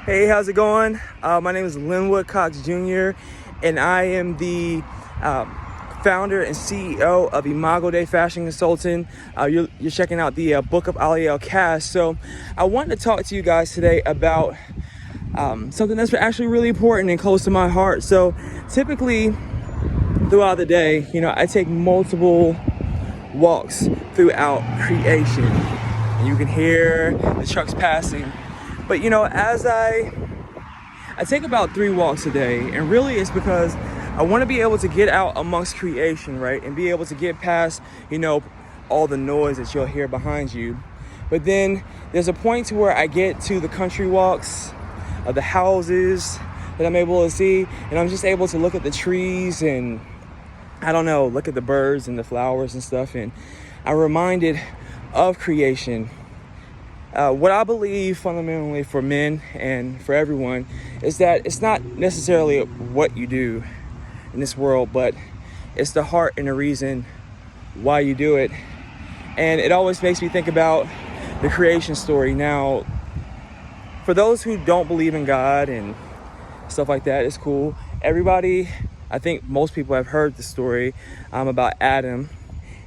Hey, how's it going? My name is Linwood Cox Jr., and I am the founder and CEO of Imago Day Fashion Consulting. You're checking out the Book of Aliel cast. So I wanted to talk to you guys today about something that's actually really important and close to my heart. So typically throughout the day, I take multiple walks throughout creation. And you can hear the trucks passing. But as I take about 3 walks a day, and really it's because I want to be able to get out amongst creation, right? And be able to get past, all the noise that you'll hear behind you. But then there's a point to where I get to the country walks of the houses that I'm able to see, and I'm just able to look at the trees and look at the birds and the flowers and stuff. And I'm reminded of creation. What I believe fundamentally for men and for everyone is that it's not necessarily what you do in this world, but it's the heart and the reason why you do it. And it always makes me think about the creation story. Now, for those who don't believe in God and stuff like that, it's cool. Everybody, I think most people have heard the story about Adam.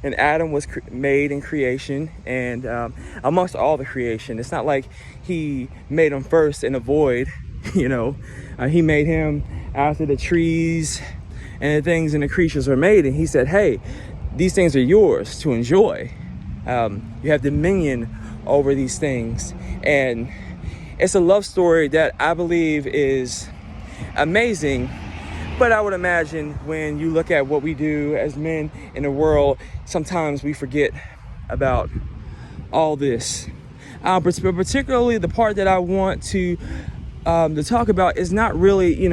And Adam was made in creation, and amongst all the creation, it's not like he made him first in a void, he made him after the trees and the things and the creatures were made, and he said, hey, these things are yours to enjoy. You have dominion over these things. And it's a love story that I believe is amazing. But I would imagine when you look at what we do as men in the world, sometimes we forget about all this. But particularly the part that I want to talk about is not really,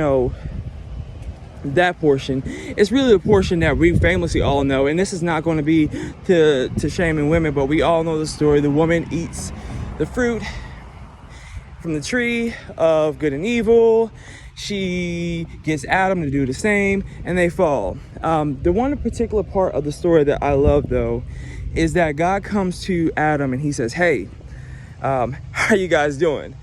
that portion. It's really the portion that we famously all know. And this is not going to be to shaming women, but we all know the story. The woman eats the fruit from the tree of good and evil. She gets Adam to do the same, and they fall. The one particular part of the story that I love, though, is that God comes to Adam and he says, hey, how are you guys doing?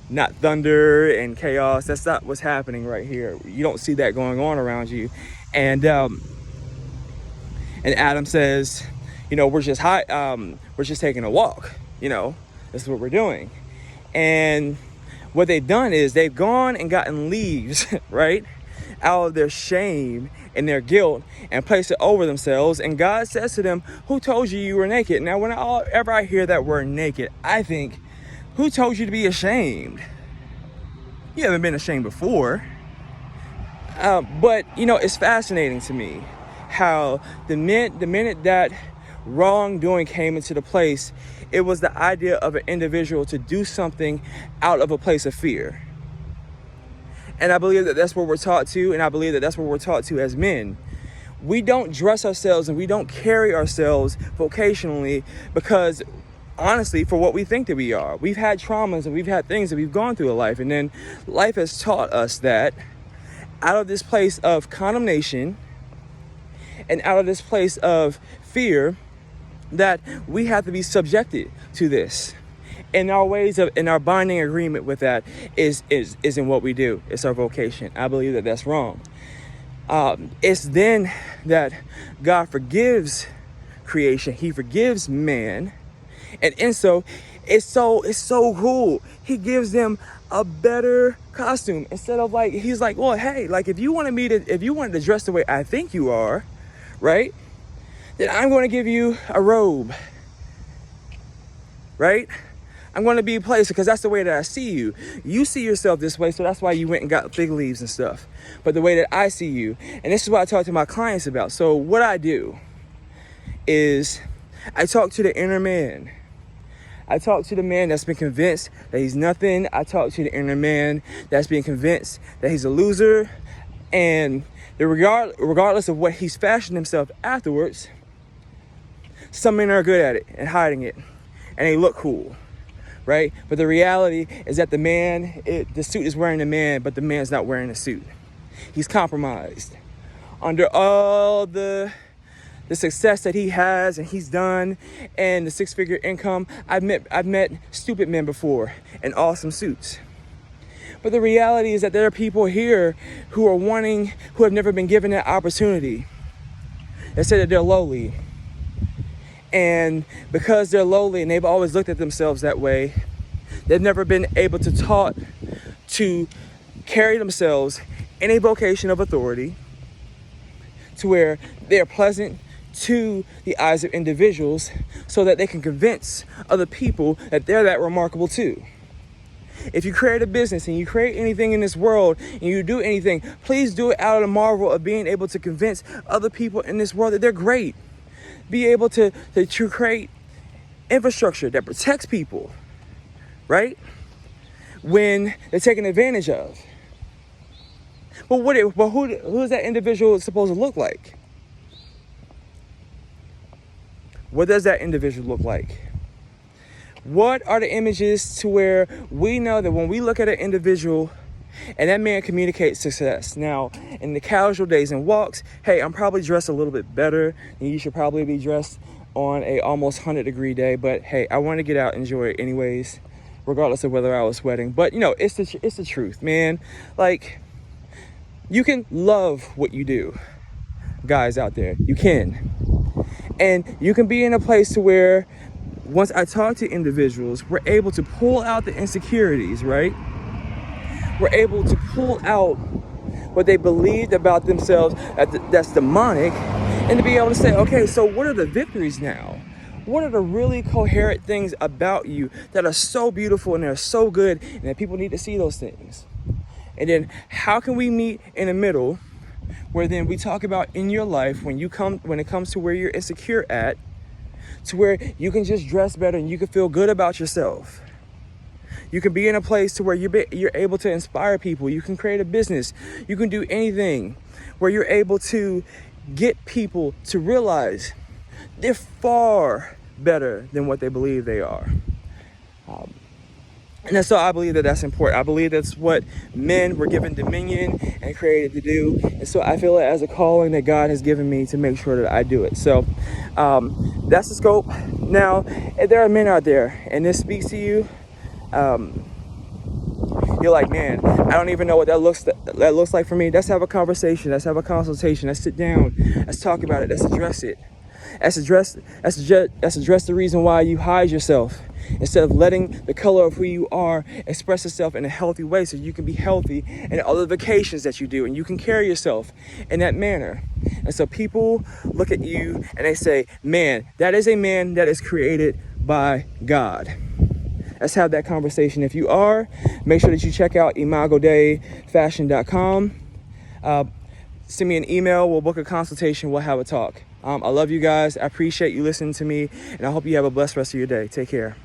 Not thunder and chaos. That's not what's happening right here. You don't see that going on around you. And Adam says, we're just taking a walk. This is what we're doing. And what they've done is they've gone and gotten leaves, right, out of their shame and their guilt and placed it over themselves. And God says to them, who told you were naked? Now, whenever I hear that word naked, I think, who told you to be ashamed? You haven't been ashamed before. But, it's fascinating to me how the minute that wrongdoing came into the place, it was the idea of an individual to do something out of a place of fear. And I believe that that's what we're taught to, and I believe that that's what we're taught to as men. We don't dress ourselves and we don't carry ourselves vocationally because, honestly, for what we think that we are. We've had traumas and we've had things that we've gone through in life, and then life has taught us that out of this place of condemnation and out of this place of fear, that we have to be subjected to this. And our ways of, and our binding agreement with that is in what we do. It's our vocation. I believe that that's wrong. It's then that God forgives creation. He forgives man. And so it's so cool. He gives them a better costume. Instead of he's like, well, hey, if you wanted to dress the way I think you are, right? Then I'm going to give you a robe, right? I'm going to be a place because that's the way that I see you. You see yourself this way, so that's why you went and got fig leaves and stuff. But the way that I see you, and this is what I talk to my clients about. So what I do is I talk to the inner man. I talk to the man that's been convinced that he's nothing. I talk to the inner man that's been convinced that he's a loser. And regardless of what he's fashioned himself afterwards, some men are good at it and hiding it, and they look cool, right? But the reality is that the suit is wearing the man, but the man's not wearing the suit. He's compromised. Under all the success that he has and he's done, and the 6-figure income, I've met stupid men before in awesome suits. But the reality is that there are people here who have never been given that opportunity. They say that they're lowly. And because they're lowly and they've always looked at themselves that way, they've never been able to taught to carry themselves in a vocation of authority to where they're pleasant to the eyes of individuals so that they can convince other people that they're that remarkable too. If you create a business and you create anything in this world and you do anything, please do it out of the marvel of being able to convince other people in this world that they're great. Be able to create infrastructure that protects people, right? When they're taken advantage of. But who is that individual supposed to look like? What does that individual look like? What are the images to where we know that when we look at an individual and that man communicates success? Now, in the casual days and walks, hey, I'm probably dressed a little bit better than you should probably be dressed on a almost 100-degree day. But hey, I want to get out and enjoy it anyways, regardless of whether I was sweating. But you know, it's the truth, man. Like, you can love what you do, guys out there. You can. And you can be in a place to where once I talk to individuals, we're able to pull out the insecurities, right? We're able to pull out what they believed about themselves that's demonic, and to be able to say, okay, so what are the victories now? What are the really coherent things about you that are so beautiful and they're so good and that people need to see those things? And then how can we meet in the middle where then we talk about in your life when it comes to where you're insecure at, to where you can just dress better and you can feel good about yourself. You can be in a place to where you're able to inspire people. You can create a business. You can do anything where you're able to get people to realize they're far better than what they believe they are. And so I believe that that's important. I believe that's what men were given dominion and created to do. And so I feel it as a calling that God has given me to make sure that I do it. So that's the scope. Now, if there are men out there and this speaks to you, you're like, man, I don't even know what that looks like for me. Let's have a conversation. Let's have a consultation. Let's sit down. Let's talk about it. Let's address it. Let's address the reason why you hide yourself instead of letting the color of who you are express itself in a healthy way so you can be healthy in all the vacations that you do and you can carry yourself in that manner. And so people look at you and they say, man, that is a man that is created by God. Let's have that conversation. If you are, make sure that you check out imagodayfashion.com. Send me an email. We'll book a consultation. We'll have a talk. I love you guys. I appreciate you listening to me, and I hope you have a blessed rest of your day. Take care.